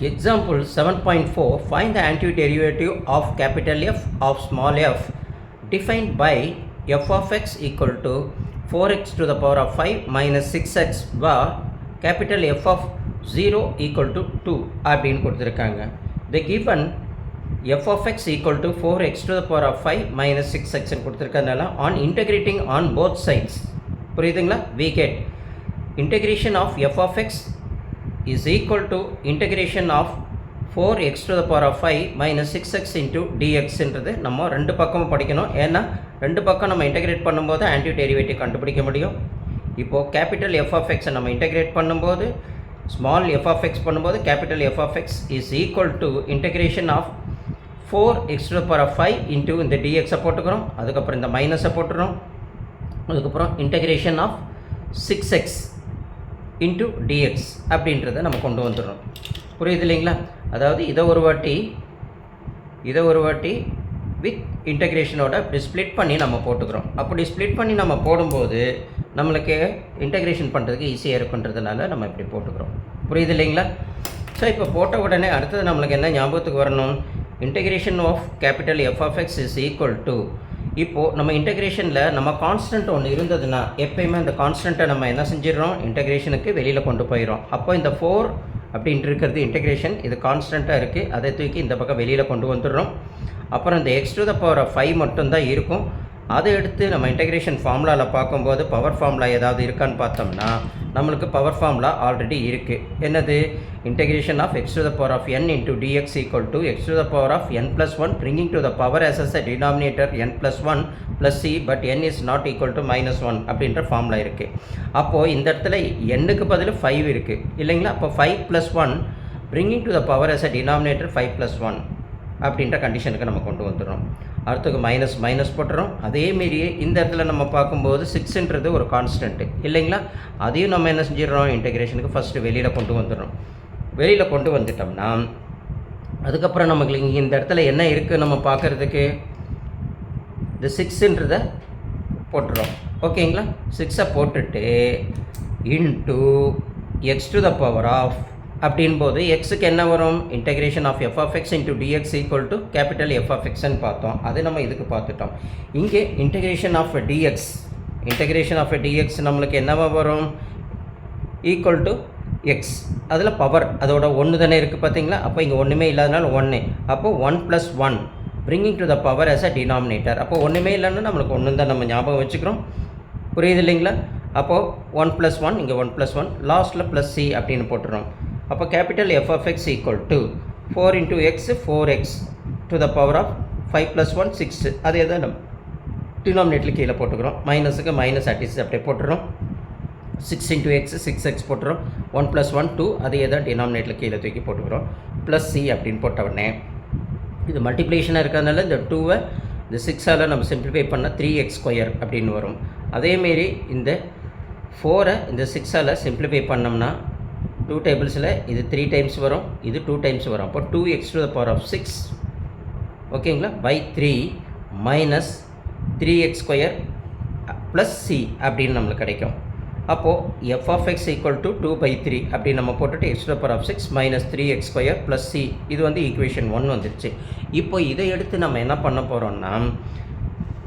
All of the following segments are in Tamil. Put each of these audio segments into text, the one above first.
Example 7.4, find the antiderivative of capital F of small f defined by f of x equal to 4x to the power of 5 minus 6x where capital F of 0 equal to 2 அப்படின்னு கொடுத்துருக்காங்க. The given f of x equal to 4x to the power of 5 minus 6x கொடுத்துருக்கனால on integrating on both sides புரியுதுங்களா, we get integration of f of x is equal to integration of 4x to the power of 5 minus 6x into dx என்றது நம்ம ரெண்டு பக்கமும் படிக்கணும். ஏன்னா ரெண்டு பக்கம் நம்ம இன்டெகிரேட் பண்ணும்போது ஆன்டி டெரிவேட்டிவ் கண்டுபிடிக்க முடியும். இப்போது கேபிட்டல் எஃப் ஆஃப் எக்ஸை நம்ம இன்டெகிரேட் பண்ணும்போது ஸ்மால் எஃப் ஆஃப் எக்ஸ் பண்ணும்போது capital F of X is equal to integration of 4x to the power of 5 into இந்த dx போட்டுக்கிறோம். அதுக்கப்புறம் இந்த மைனஸை போட்டுக்கிறோம். அதுக்கப்புறம் integration of 6x into dx அப்படின்றத நம்ம கொண்டு வந்துடுறோம். புரியுது இல்லைங்களா? அதாவது இதை ஒரு வாட்டி வித் இன்டெகிரேஷனோட இப்படி ஸ்ப்ளிட் பண்ணி நம்ம போட்டுக்கிறோம். அப்படி ஸ்ப்ளிட் பண்ணி நம்ம போடும்போது நம்மளுக்கு இன்டெகிரேஷன் பண்ணுறதுக்கு ஈஸியாக இருக்குன்றதுனால நம்ம இப்படி போட்டுக்கிறோம். புரியுது இல்லைங்களா? ஸோ இப்போ போட்ட உடனே அடுத்தது நம்மளுக்கு என்ன ஞாபகத்துக்கு வரணும், integration of capital F of X is equal to, இப்போது நம்ம இன்டெகிரேஷனில் நம்ம கான்ஸ்டன்ட் ஒன்று இருந்ததுன்னா எப்போயுமே அந்த கான்ஸ்டண்ட்டை நம்ம என்ன செஞ்சிடறோம், இன்டெகிரேஷனுக்கு வெளியில் கொண்டு போயிடும். அப்போ இந்த 4 அப்படின்ட்டு இருக்கிறது இன்டெகிரேஷன், இது கான்ஸ்டண்ட்டாக இருக்குது, அதை தூக்கி இந்த பக்கம் வெளியில் கொண்டு வந்துடுறோம். அப்புறம் இந்த x to the power of 5 மட்டும்தான் இருக்கும். அதை எடுத்து நம்ம இன்டெகிரேஷன் ஃபார்முலாவில் பார்க்கும்போது பவர் ஃபார்முலா ஏதாவது இருக்கான்னு பார்த்தோம்னா நம்மளுக்கு பவர் ஃபார்முலா ஆல்ரெடி இருக்குது. என்னது, integration of x to the power of n into dx equal to x to the power of n plus 1 bringing to the power as a denominator n plus 1 plus c but n is not equal to minus 1 அப்படின்ற ஃபார்முலா இருக்குது. அப்போது இந்த இடத்துல n-க்கு பதில் 5 இருக்குது இல்லைங்களா? அப்போ 5 plus 1 bringing to the power as a denominator 5 plus 1 அப்படின்ற கண்டிஷனுக்கு நம்ம கொண்டு வந்துடுறோம். அடுத்துக்கு மைனஸ் போட்டுறோம். அதேமாரியே இந்த இடத்துல நம்ம பார்க்கும்போது 6ன்றது ஒரு கான்ஸ்டன்ட்டு இல்லைங்களா? அதையும் நம்ம என்ன செஞ்சிடறோம், இன்டெகிரேஷனுக்கு ஃபஸ்ட்டு வெளியில் கொண்டு வந்துடுறோம். வெளியில் கொண்டு வந்துட்டோம்னா அதுக்கப்புறம் நமக்கு இங்கே இந்த இடத்துல என்ன இருக்குது நம்ம பார்க்குறதுக்கு, இந்த 6ன்றதை போட்டுறோம். ஓகேங்களா? 6ஐ போட்டுட்டு into x to the power of அப்படின்போது எக்ஸுக்கு என்ன வரும், integration of f of x into dx equal to capital F of எக்ஸ்ன்னு பார்த்தோம். அது நம்ம இதுக்கு பார்த்துட்டோம். இங்கே இன்டெகிரேஷன் ஆஃப் டிஎக்ஸ் நம்மளுக்கு என்னவா வரும், ஈக்குவல் டு எக்ஸ், அதில் பவர் அதோட 1 தானே இருக்குது பார்த்தீங்களா? அப்போ இங்கே ஒன்றுமே இல்லாதனால 1, அப்போது 1 + 1 bringing to the power as a denominator. அப்போ ஒன்றுமே இல்லைன்னா நம்மளுக்கு 1 தான் நம்ம ஞாபகம் வச்சுக்கிறோம். புரியுது இல்லைங்களா? அப்போது 1 + 1 இங்கே 1 + 1 லாஸ்ட்டில் ப்ளஸ் சி அப்படின்னு போட்டுறோம். அப்போ capital F of X equal to 4 into x 4x to the power of 5 + 1 6. அதே தான் நம்ம டினாமினேட்டரில் கீழே போட்டுக்கிறோம். மைனஸுக்கு மைனஸ் அட்டிஸ் அப்படியே போட்டுறோம். 6 into x 6x போட்டுறோம். 1 + 1 2, அதே தான் டினாமினேட்டரில் கீழே தூக்கி போட்டுக்கிறோம். ப்ளஸ் சி அப்படின்னு போட்ட உடனே இது மல்டிப்ளிகேஷனாக இருக்கிறதுனால இந்த 2வை இந்த 6ஆல் நம்ம சிம்பிளிஃபை பண்ணால் 3x² அப்படின்னு வரும். அதேமாரி இந்த 4ஐ இந்த 6ஆல் சிம்பிளிஃபை பண்ணோம்னா 2 டேபிள்ஸில் இது 3 டைம்ஸ் வரும், இது 2 டைம்ஸ் வரும். அப்போ 2x to the power of 6 ஓகேங்களா by 3 minus 3x² plus C அப்படின்னு நம்மளுக்கு கிடைக்கும். அப்போது F of X equal to 2/3 அப்படின்னு நம்ம போட்டுட்டு x to the power of 6 minus 3x² plus C, இது வந்து ஈக்குவேஷன் 1 வந்துருச்சு. இப்போ இதை எடுத்து நம்ம என்ன பண்ண போகிறோம்னா,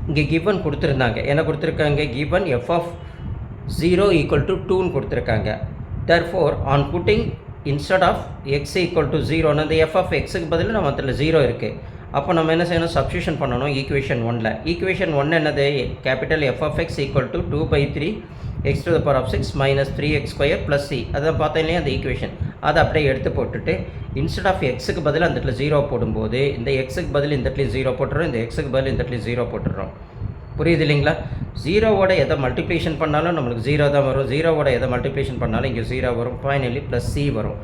இங்கே கிவன் கொடுத்துருந்தாங்க, என்ன கொடுத்துருக்காங்க, given f of 0 equal to 2ன்னு கொடுத்துருக்காங்க. therefore on putting instead of x equal to 0 அந்த f of xக்கு பதில் நம்ம அதில் 0 இருக்குது. அப்போ நம்ம என்ன செய்யணும், சப்ஸ்டியூஷன் பண்ணணும் ஈக்குவேஷன் 1ல். ஈக்குவேஷன் 1 என்னது, capital F of X equal to 2/3 x to the power of 6 minus 3x² plus C, அதை பார்த்தீங்களே அந்த ஈக்குவேஷன், அதை அப்படியே எடுத்து போட்டுட்டு இன்ஸ்டெட் ஆஃப் எக்ஸுக்கு பதில் அந்த இடத்துல 0 போடும்போது இந்த எக்ஸுக்கு பதில் இந்த இடத்துல 0 போட்டுறோம், இந்த எக்ஸுக்கு பதில் இந்த இடத்துல 0 போட்டுடுறோம். புரியுது இல்லைங்களா? 0வோட எதை மல்டிப்ளிகேஷன் பண்ணாலும் நம்மளுக்கு 0 தான் வரும், 0வோட எதை மல்டிப்ளிகேஷன் பண்ணாலும் இங்கே 0 வரும், ஃபைனலி ப்ளஸ் சி வரும்.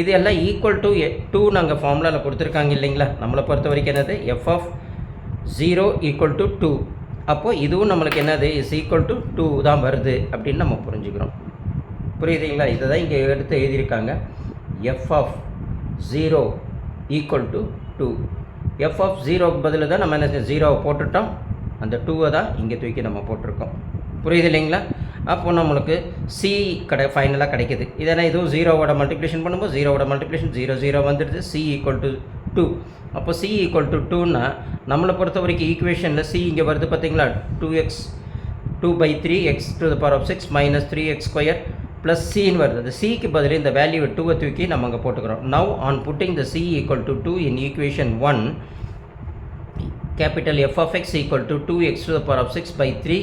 இது எல்லாம் ஈக்குவல் டு 2 நாங்கள் ஃபார்முலாவில் கொடுத்துருக்காங்க இல்லைங்களா? நம்மளை பொறுத்த வரைக்கும் என்னது, எஃப் ஆஃப் 0 ஈக்குவல் டு 2. அப்போது இதுவும் நம்மளுக்கு என்னது, இஸ் ஈக்குவல் டு 2 தான் வருது அப்படின்னு நம்ம புரிஞ்சுக்கிறோம். புரியுதுங்களா? இதை தான் இங்கே எடுத்து எழுதியிருக்காங்க, F of 0 equal to 2. F of 0க்கு பதில் தான் நம்ம என்ன 0வை போட்டுட்டோம், அந்த 2வை தான் இங்கே தூக்கி நம்ம போட்டிருக்கோம். புரியுது இல்லைங்களா? அப்போ நம்மளுக்கு சி ஃபைனலாக கிடைக்கிது. இதனால் இதுவும் ஜீரோவோட மல்டிப்ளிகேஷன் பண்ணும்போது ஜீரோவோட மல்டிப்ளிகேஷன் 0 0 வந்துடுது. C equal to 2. அப்போ சி ஈக்குவல் டு 2னா நம்மளை பொறுத்த வரைக்கும் ஈக்குவேஷனில் சி இங்கே வருது பார்த்தீங்களா, 2/3 x to the power of 6 minus 3x square plus cன்னு வருது. அது சிக்கு பதில் இந்த வேல்யூ 2 தூக்கி நம்ம அங்கே போட்டுக்கிறோம். Now on pudding the C equal to 2 in equation 1, capital f of x equal to 2x to the power of 6 by 3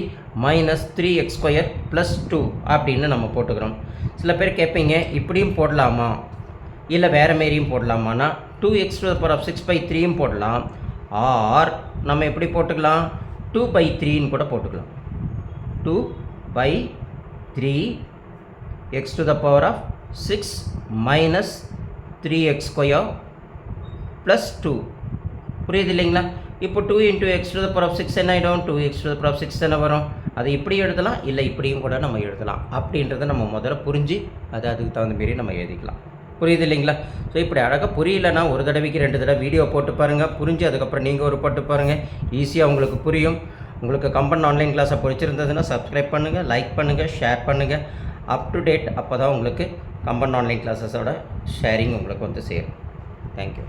minus 3x square plus 2 அப்படின்னு நம்ம போட்டுக்கிறோம். சில பேர் கேட்பீங்க இப்படியும் போடலாமா இல்லை வேறு மாரியும் போடலாமான்னா 2x to the power of 6 by 3யும் போடலாம், ஆர் நம்ம எப்படி போட்டுக்கலாம் 2/3ன்னு கூட போட்டுக்கலாம். 2/3 x to the power of 6 minus 3x square plus 2. புரியுது இல்லைங்களா? இப்போ 2 into x to the power of 6 என்ன ஆகிடும், 2x to the power of 6 என்ன வரும். அதை இப்படி எழுதலாம், இல்லை இப்படியும் கூட நம்ம எழுதலாம். அப்படின்றத நம்ம முதல்ல புரிஞ்சு அதுக்கு தகுந்த மாரி நம்ம எழுதிக்கலாம். புரியுது இல்லைங்களா? ஸோ இப்படி அழகாக புரியலைன்னா ஒரு தடவைக்கு 2 தடவை வீடியோ போட்டு பாருங்கள். புரிஞ்சு அதுக்கப்புறம் நீங்கள் ஒரு போட்டு பாருங்கள். ஈஸியாக உங்களுக்கு புரியும். உங்களுக்கு கம்பன் ஆன்லைன் கிளாஸை பிடிச்சிருந்ததுன்னா சப்ஸ்கிரைப் பண்ணுங்கள், லைக் பண்ணுங்கள், ஷேர் பண்ணுங்கள். அப் டு டேட் அப்போ தான் உங்களுக்கு கம்பன் ஆன்லைன் கிளாஸஸோட ஷேரிங் உங்களுக்கு வந்து சேரும். தேங்க்யூ.